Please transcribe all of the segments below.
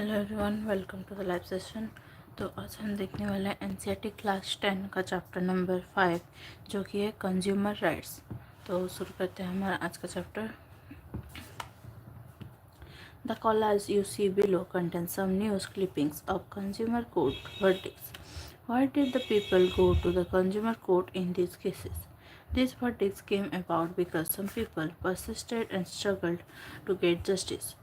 Hello everyone, welcome to the live session. तो आज हम देखने वाले हैं एनसीईआरटी क्लास 10 का चैप्टर नंबर 5 जो कि है कंज्यूमर राइट्स। तो शुरू करते हैं हमारा आज का chapter. The collage you see below contains some news clippings of consumer court verdicts. Why did the people go to the consumer court in these cases? These verdicts came about because some people persisted and struggled to get justice.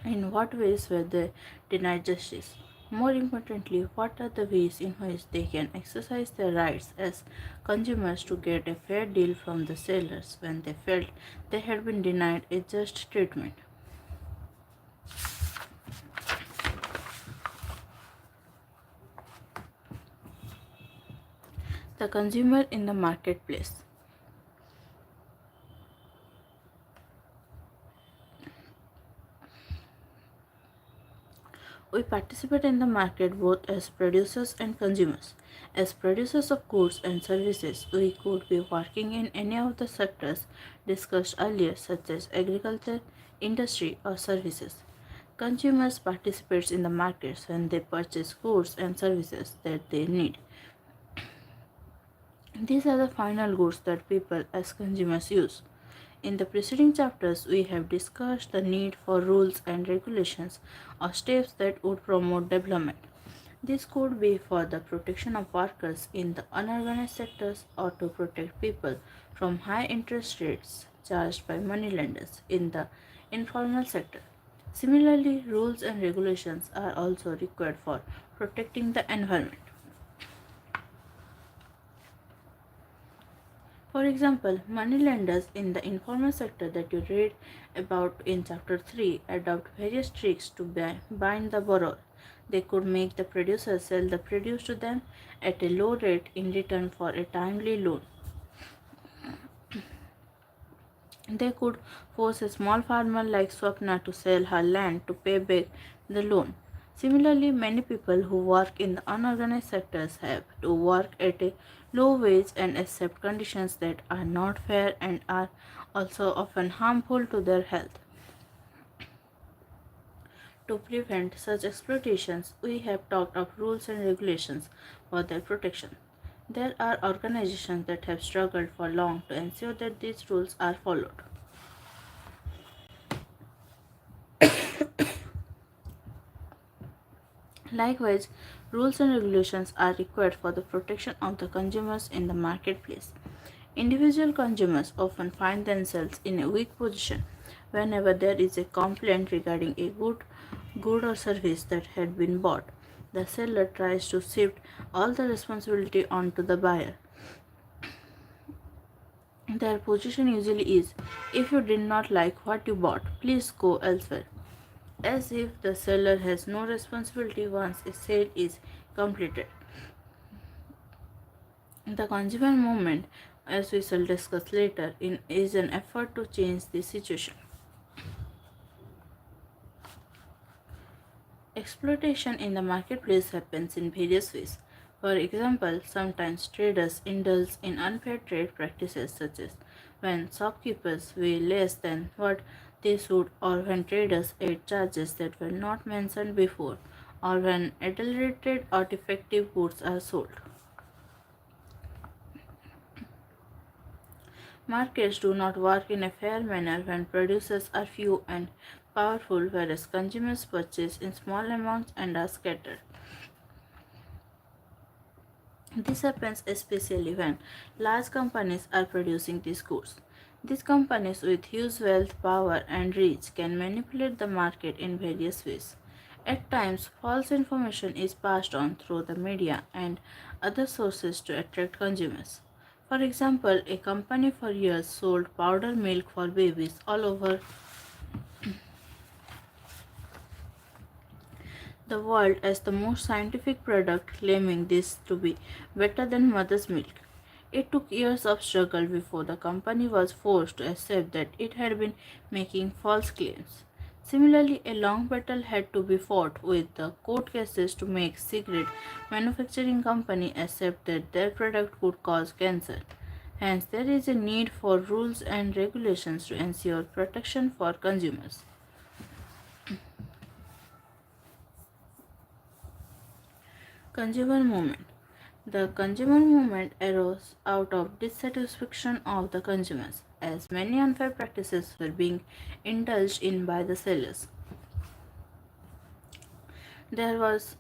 In what ways were they denied justice? More importantly, what are the ways in which they can exercise their rights as consumers to get a fair deal from the sellers when they felt they had been denied a just treatment? The consumer in the marketplace. We participate in the market both as producers and consumers. As producers of goods and services, we could be working in any of the sectors discussed earlier, such as agriculture, industry, or services. Consumers participate in the markets when they purchase goods and services that they need. These are the final goods that people as consumers use. In the preceding chapters, we have discussed the need for rules and regulations or steps that would promote development. This could be for the protection of workers in the unorganized sectors or to protect people from high interest rates charged by moneylenders in the informal sector. Similarly, rules and regulations are also required for protecting the environment. For example, moneylenders in the informal sector that you read about in chapter 3 adopt various tricks to bind the borrower. They could make the producer sell the produce to them at a low rate in return for a timely loan. They could force a small farmer like Swapna to sell her land to pay back the loan. Similarly, many people who work in the unorganized sectors have to work at a low wage and accept conditions that are not fair and are also often harmful to their health. To prevent such exploitations, we have talked of rules and regulations for their protection. There are organizations that have struggled for long to ensure that these rules are followed. Likewise, rules and regulations are required for the protection of the consumers in the marketplace. Individual consumers often find themselves in a weak position whenever there is a complaint regarding a good or service that had been bought. The seller tries to shift all the responsibility onto the buyer. Their position usually is, if you did not like what you bought, please go elsewhere, as if the seller has no responsibility once a sale is completed. The consumer movement, as we shall discuss later, is an effort to change this situation. Exploitation in the marketplace happens in various ways. For example, sometimes traders indulge in unfair trade practices such as when shopkeepers weigh less than what they should, or when traders add charges that were not mentioned before, or when adulterated or defective goods are sold. Markets do not work in a fair manner when producers are few and powerful, whereas consumers purchase in small amounts and are scattered. This happens especially when large companies are producing these goods. These companies with huge wealth, power, and reach can manipulate the market in various ways. At times, false information is passed on through the media and other sources to attract consumers. For example, a company for years sold powder milk for babies all over the world as the most scientific product, claiming this to be better than mother's milk. It took years of struggle before the company was forced to accept that it had been making false claims. Similarly, a long battle had to be fought with the court cases to make cigarette manufacturing company accept that their product could cause cancer. Hence, there is a need for rules and regulations to ensure protection for consumers. Consumer movement. The consumer movement arose out of dissatisfaction of the consumers, as many unfair practices were being indulged in by the sellers. There was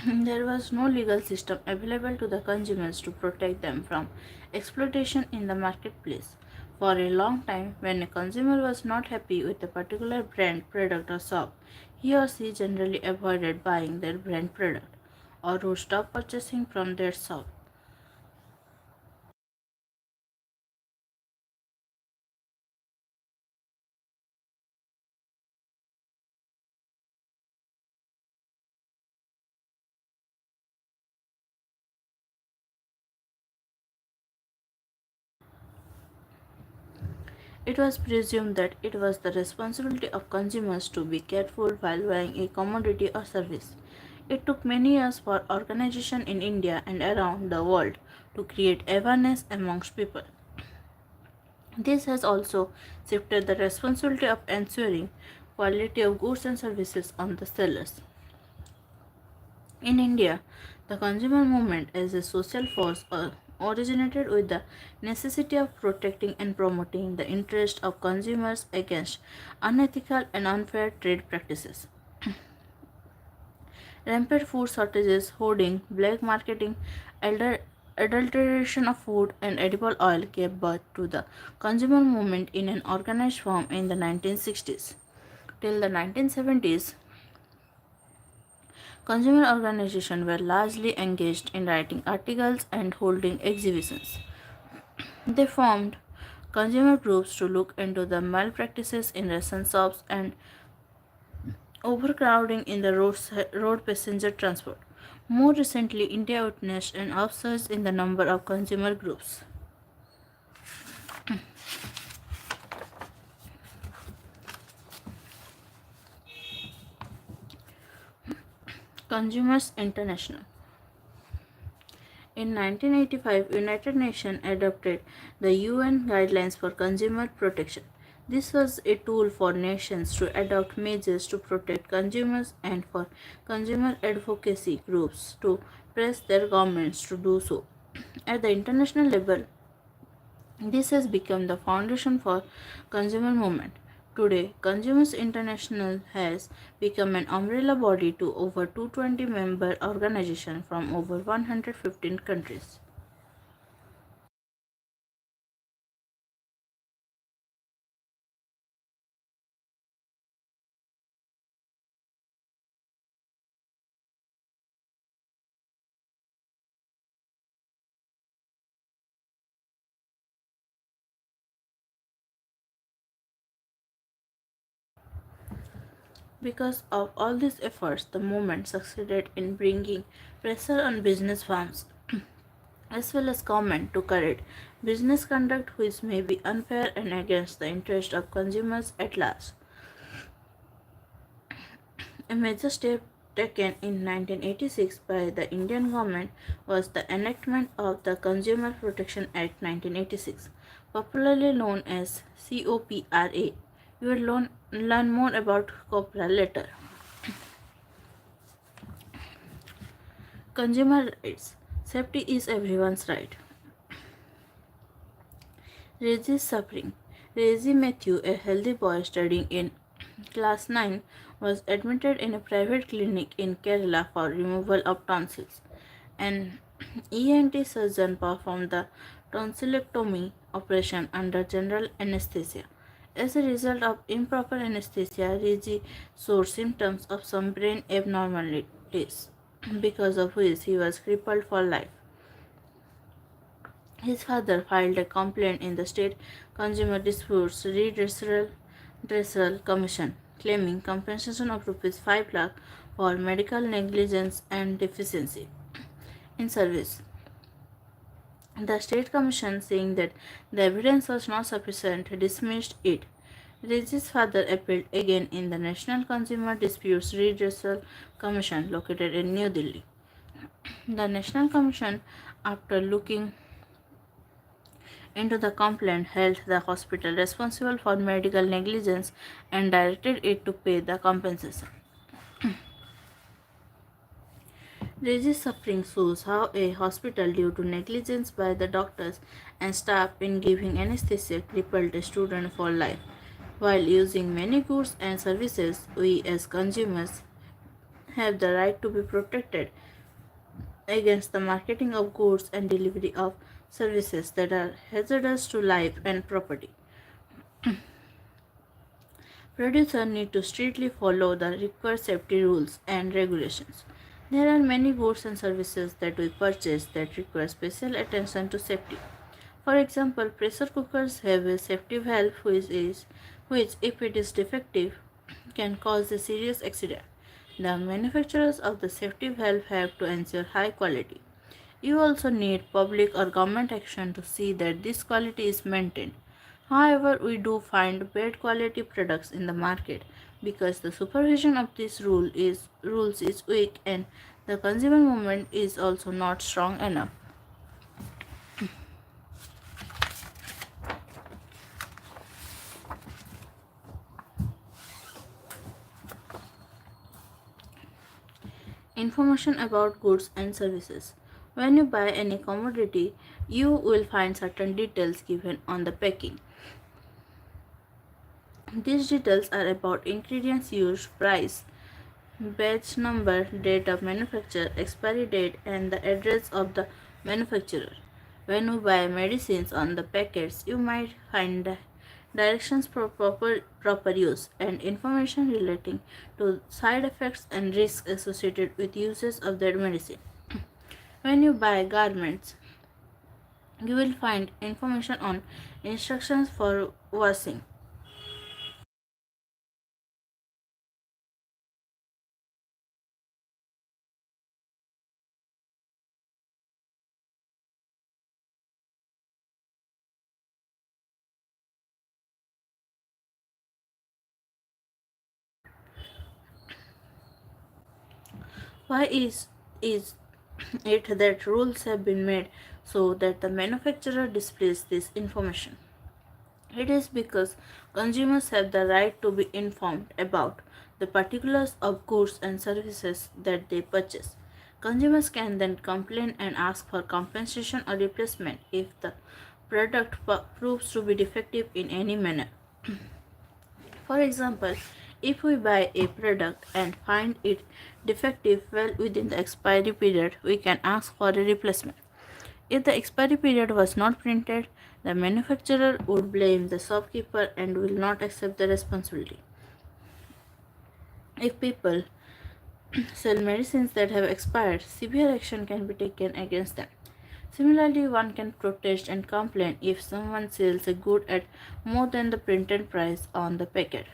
there was no legal system available to the consumers to protect them from exploitation in the marketplace. For a long time, when a consumer was not happy with a particular brand, product, or shop, he or she generally avoided buying their brand product or would stop purchasing from their shop. It was presumed that it was the responsibility of consumers to be careful while buying a commodity or service. It took many years for organizations in India and around the world to create awareness amongst people. This has also shifted the responsibility of ensuring quality of goods and services on the sellers. In India, the consumer movement as a social force originated with the necessity of protecting and promoting the interests of consumers against unethical and unfair trade practices. Rampant food shortages, hoarding, black marketing, adulteration of food, and edible oil gave birth to the consumer movement in an organized form in the 1960s. Till the 1970s, consumer organizations were largely engaged in writing articles and holding exhibitions. They formed consumer groups to look into the malpractices in ration shops and overcrowding in the road passenger transport. More recently, India witnessed an upsurge in the number of consumer groups. Consumers International. In 1985, United Nations adopted the UN Guidelines for Consumer Protection. This was a tool for nations to adopt measures to protect consumers and for consumer advocacy groups to press their governments to do so. At the international level, this has become the foundation for consumer movement. Today, Consumers International has become an umbrella body to over 220 member organizations from over 115 countries. Because of all these efforts, the movement succeeded in bringing pressure on business firms as well as government to correct business conduct which may be unfair and against the interest of consumers at large. A major step taken in 1986 by the Indian government was the enactment of the Consumer Protection Act 1986, popularly known as COPRA. You will learn more about COPRA later. Consumer rights. Safety is everyone's right. Reggie's suffering. Reggie Matthew, a healthy boy studying in class 9, was admitted in a private clinic in Kerala for removal of tonsils. An ENT surgeon performed the tonsillectomy operation under general anesthesia. As a result of improper anesthesia, Reggie showed symptoms of some brain abnormalities, because of which he was crippled for life. His father filed a complaint in the State Consumer Disputes Redressal Commission, claiming compensation of rupees 5 lakh for medical negligence and deficiency in service. The State Commission, saying that the evidence was not sufficient, dismissed it. Reggie's father appealed again in the National Consumer Disputes Redressal Commission located in New Delhi. The National Commission, after looking into the complaint, held the hospital responsible for medical negligence and directed it to pay the compensation. Reggie's suffering shows how a hospital, due to negligence by the doctors and staff in giving anesthesia, crippled a student for life. While using many goods and services, we as consumers have the right to be protected against the marketing of goods and delivery of services that are hazardous to life and property. Producers need to strictly follow the required safety rules and regulations. There are many goods and services that we purchase that require special attention to safety. For example, pressure cookers have a safety valve which if it is defective, can cause a serious accident. The manufacturers of the safety valve have to ensure high quality. You also need public or government action to see that this quality is maintained. However, we do find bad quality products in the market because the supervision of these rules is weak and the consumer movement is also not strong enough. Information about goods and services. When you buy any commodity, you will find certain details given on the packing. These details are about ingredients used, price, batch number, date of manufacture, expiry date, and the address of the manufacturer. When you buy medicines on the packets, you might find directions for proper use and information relating to side effects and risks associated with uses of that medicine. When you buy garments, you will find information on instructions for washing. Why is it that rules have been made so that the manufacturer displays this information? It is because consumers have the right to be informed about the particulars of goods and services that they purchase. Consumers can then complain and ask for compensation or replacement if the product proves to be defective in any manner. For example, if we buy a product and find it defective well within the expiry period, we can ask for a replacement. If the expiry period was not printed, the manufacturer would blame the shopkeeper and will not accept the responsibility. If people sell medicines that have expired, severe action can be taken against them. Similarly, one can protest and complain if someone sells a good at more than the printed price on the packet.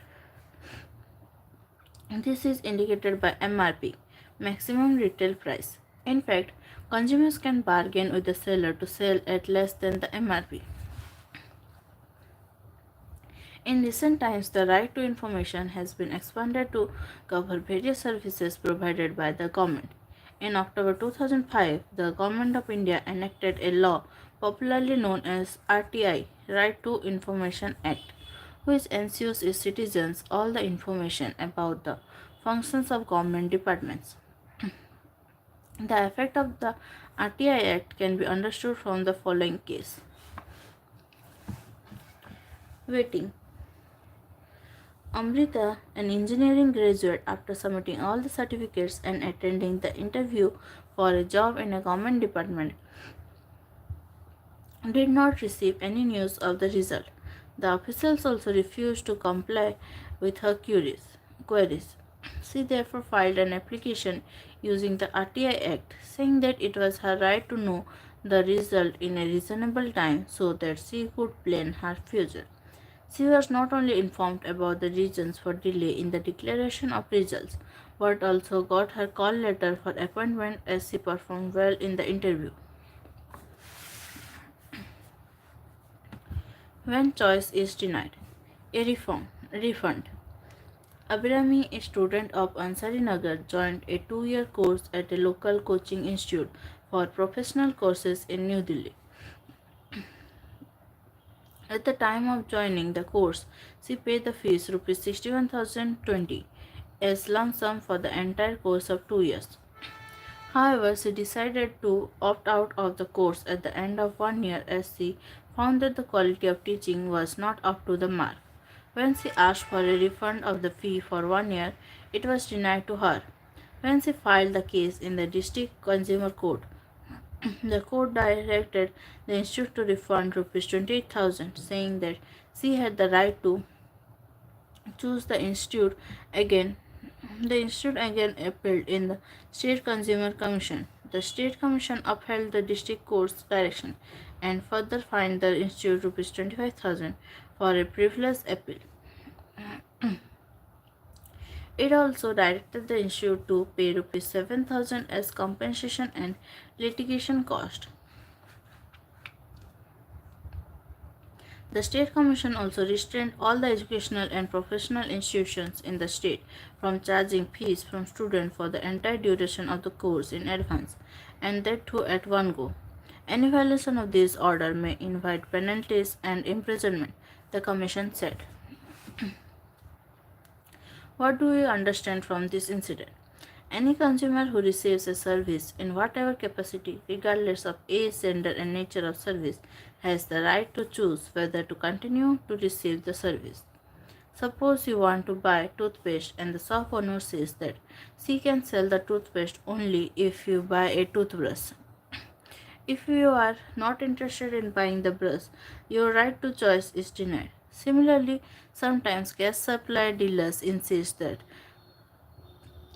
This is indicated by MRP, maximum retail price. In fact, consumers can bargain with the seller to sell at less than the MRP. In recent times, the right to information has been expanded to cover various services provided by the government. In October 2005, the Government of India enacted a law popularly known as RTI, Right to Information Act, which ensures its citizens all the information about the functions of government departments. The effect of the RTI Act can be understood from the following case. Waiting. Amrita, an engineering graduate, after submitting all the certificates and attending the interview for a job in a government department, did not receive any news of the result. The officials also refused to comply with her queries. She therefore filed an application using the RTI Act, saying that it was her right to know the result in a reasonable time so that she could plan her future. She was not only informed about the reasons for delay in the declaration of results, but also got her call letter for appointment as she performed well in the interview. When choice is denied, refund. Abirami, a student of Ansarinagar, joined a 2-year course at a local coaching institute for professional courses in New Delhi. At the time of joining the course, she paid the fees rupees 61,020 as lump sum for the entire course of 2 years. However, she decided to opt out of the course at the end of 1 year as she found that the quality of teaching was not up to the mark. When she asked for a refund of the fee for 1 year, it was denied to her. When she filed the case in the district consumer court, the court directed the institute to refund Rs 28,000, saying that she had the right to choose the institute again. The institute again appealed in the State Consumer Commission. The State Commission upheld the district court's direction and further fined the institute Rs 25,000 for a frivolous appeal. It also directed the institute to pay Rs 7,000 as compensation and litigation cost. The State Commission also restrained all the educational and professional institutions in the state from charging fees from students for the entire duration of the course in advance, and that too at one go. Any violation of this order may invite penalties and imprisonment, the Commission said. What do we understand from this incident? Any consumer who receives a service in whatever capacity, regardless of age, gender, and nature of service, has the right to choose whether to continue to receive the service. Suppose you want to buy toothpaste and the shop owner says that she can sell the toothpaste only if you buy a toothbrush. If you are not interested in buying the brush, your right to choice is denied. Similarly, sometimes gas supply dealers insist that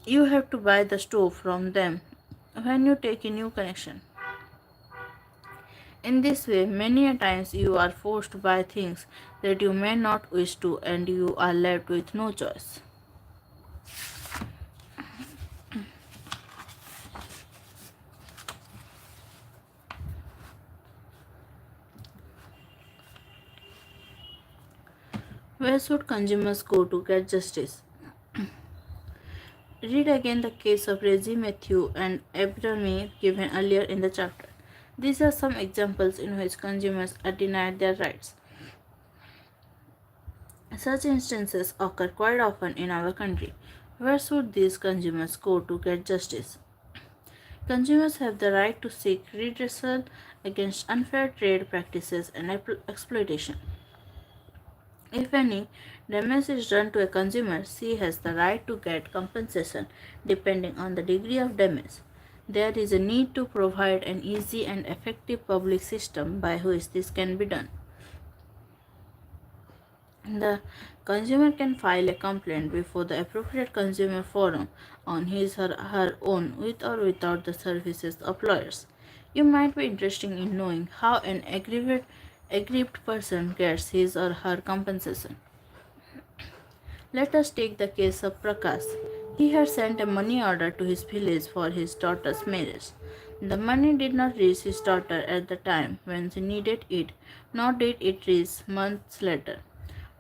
you have to buy the stove from them when you take a new connection. In this way, many a times you are forced to buy things that you may not wish to, and you are left with no choice. Where should consumers go to get justice? Read again the case of Reggie Matthew and Abdelmi given earlier in the chapter. These are some examples in which consumers are denied their rights. Such instances occur quite often in our country. Where should these consumers go to get justice? Consumers have the right to seek redressal against unfair trade practices and exploitation. If any damage is done to a consumer, she has the right to get compensation depending on the degree of damage. There is a need to provide an easy and effective public system by which this can be done. The consumer can file a complaint before the appropriate consumer forum on his or her own with or without the services of lawyers. You might be interested in knowing how an aggrieved person gets his or her compensation. Let us take the case of Prakash. He had sent a money order to his village for his daughter's marriage. The money did not reach his daughter at the time when she needed it, nor did it reach months later.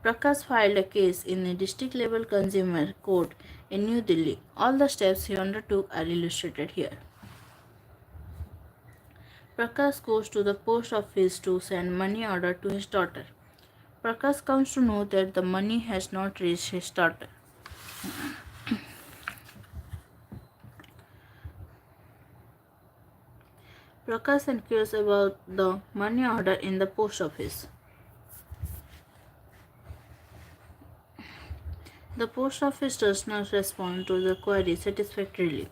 Prakash filed a case in a district level consumer court in New Delhi. All the steps he undertook are illustrated here. Prakash goes to the post office to send money order to his daughter. Prakash comes to know that the money has not reached his daughter. Prakash inquires about the money order in the post office. The post office does not respond to the query satisfactorily.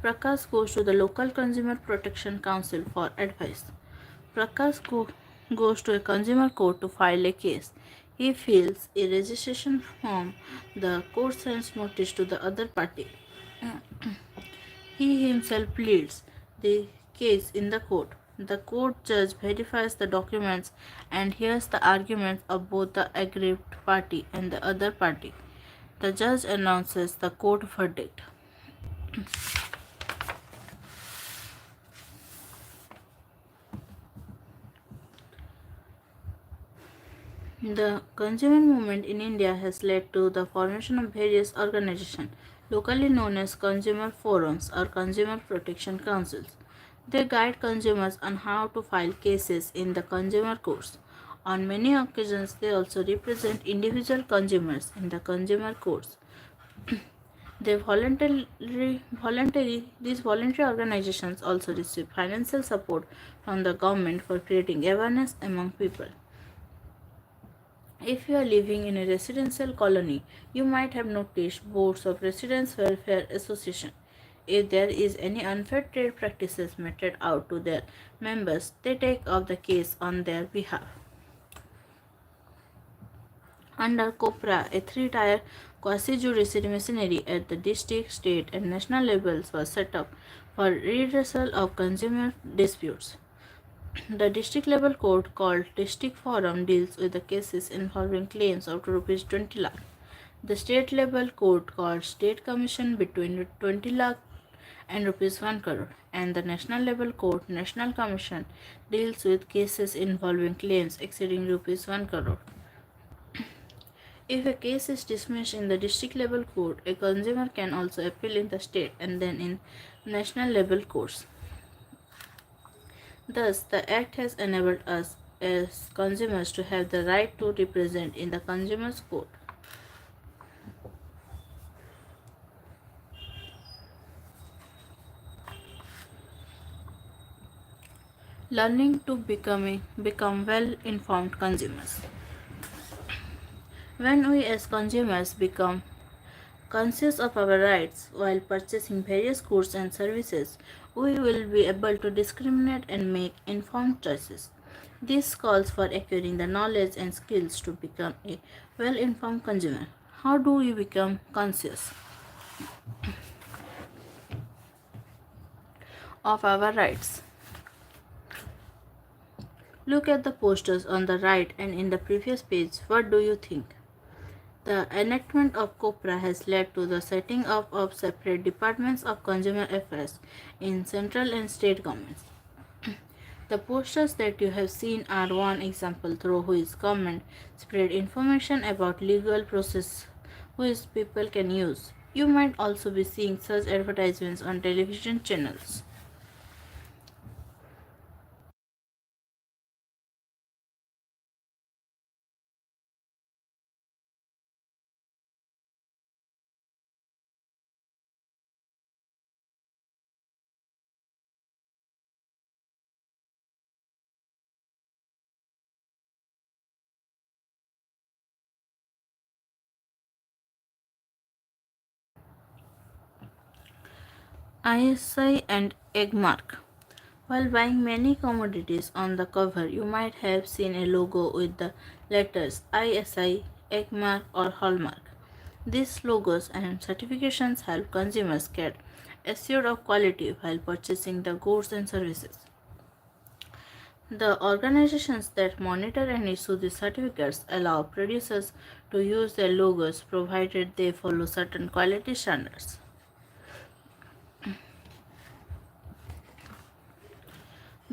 Prakash goes to the local Consumer Protection Council for advice. Prakash goes to a consumer court to file a case. He fills a registration form. The court sends notice to the other party. He himself pleads the case in the court. The court judge verifies the documents and hears the arguments of both the aggrieved party and the other party. The judge announces the court verdict. The consumer movement in India has led to the formation of various organizations, locally known as consumer forums or consumer protection councils. They guide consumers on how to file cases in the consumer courts. On many occasions, they also represent individual consumers in the consumer courts. These voluntary organizations also receive financial support from the government for creating awareness among people. If you are living in a residential colony, you might have noticed boards of Residents Welfare Association. If there is any unfair trade practices meted out to their members, they take up the case on their behalf. Under COPRA, a three-tier quasi-judiciary machinery at the district, state, and national levels was set up for redressal of consumer disputes. The district level court, called District Forum, deals with the cases involving claims up to Rs 20 lakh. The state level court, called State Commission, between 20 lakh and Rs 1 crore, and the national level court, National Commission, deals with cases involving claims exceeding Rs 1 crore. If a case is dismissed in the district level court, a consumer can also appeal in the state and then in national level courts. Thus, the Act has enabled us as consumers to have the right to represent in the Consumers Court. Learning to become well-informed consumers. When we as consumers become conscious of our rights while purchasing various goods and services, we will be able to discriminate and make informed choices. This calls for acquiring the knowledge and skills to become a well informed consumer. How do we become conscious of our rights? Look at the posters on the right and in the previous page. What do you think? The enactment of COPRA has led to the setting up of separate departments of consumer affairs in central and state governments. The posters that you have seen are one example through which government spread information about legal process which people can use. You might also be seeing such advertisements on television channels. ISI and egg mark. While buying many commodities on the cover, you might have seen a logo with the letters ISI, egg mark, or hallmark. These logos and certifications help consumers get assured of quality while purchasing the goods and services. The organizations that monitor and issue these certificates allow producers to use their logos provided they follow certain quality standards.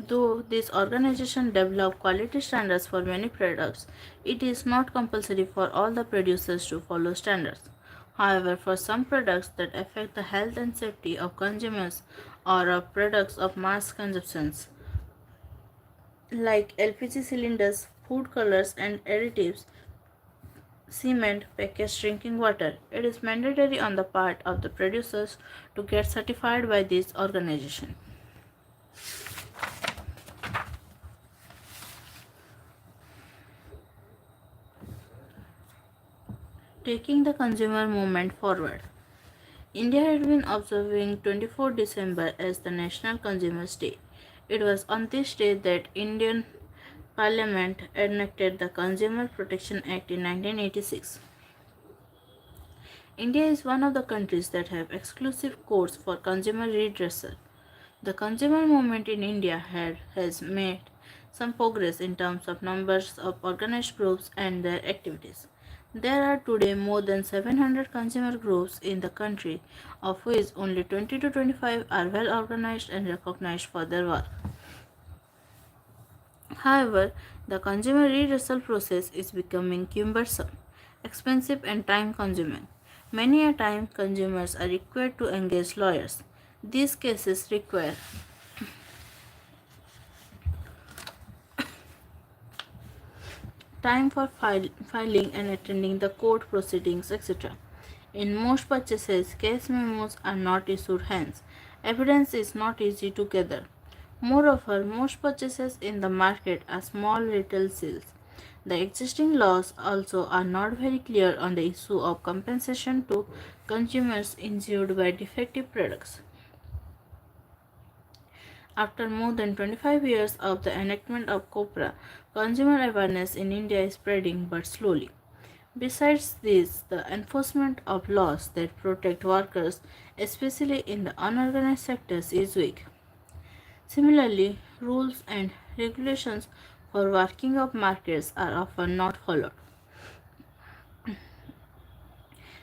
Though these organizations develop quality standards for many products, it is not compulsory for all the producers to follow standards. However, for some products that affect the health and safety of consumers or of products of mass consumption, like LPG cylinders, food colors and additives, cement, packaged drinking water, it is mandatory on the part of the producers to get certified by this organization. Taking the consumer movement forward. India had been observing 24 December as the National Consumers Day. It was on this day that Indian Parliament enacted the Consumer Protection Act in 1986. India is one of the countries that have exclusive courts for consumer redressal. The consumer movement in India has made some progress in terms of numbers of organized groups and their activities. There are today more than 700 consumer groups in the country, of which only 20 to 25 are well organized and recognized for their work. However, the consumer redressal process is becoming cumbersome, expensive, and time consuming. Many a time, consumers are required to engage lawyers. These cases require time for filing and attending the court proceedings, etc. In most purchases, case memos are not issued, hence, evidence is not easy to gather. Moreover, most purchases in the market are small retail sales. The existing laws also are not very clear on the issue of compensation to consumers injured by defective products. After more than 25 years of the enactment of COPRA, consumer awareness in India is spreading but slowly. Besides this, the enforcement of laws that protect workers, especially in the unorganized sectors, is weak. Similarly, rules and regulations for working of markets are often not followed.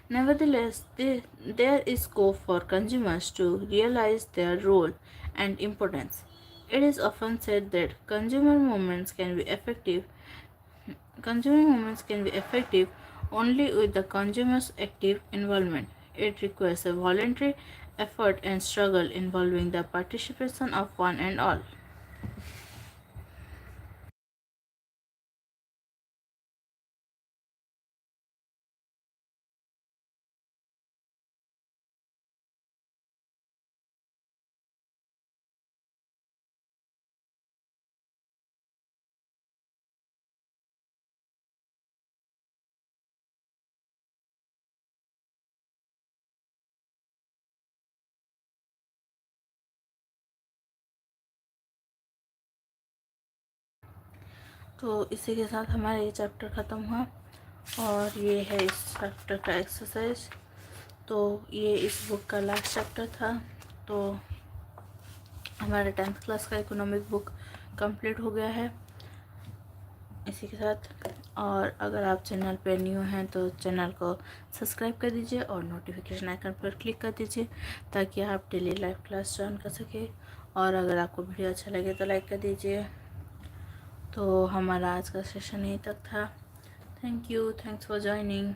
Nevertheless, there is scope for consumers to realize their role and importance. It is often said that consumer movements can be effective only with the consumer's active involvement. It requires a voluntary effort and struggle involving the participation of one and all. तो इसी के साथ हमारा ये chapter ख़त्म हुआ और ये है इस चैप्टर का एक्सरसाइज। तो ये इस बुक का लास्ट चैप्टर था। तो हमारा 10th क्लास का इकोनॉमिक बुक कंप्लीट हो गया है इसी के साथ। और अगर आप चैनल पर न्यू हैं तो चैनल को सब्सक्राइब कर दीजिए और नोटिफिकेशन आइकन पर क्लिक कर दीजिए ताकि आप डेली लाइव क्लास ज्वाइन कर सकें। और अगर आपको वीडियो अच्छा लगे तो लाइक कर दीजिए। तो हमारा आज का सेशन यहीं तक था। Thank you, thanks for joining.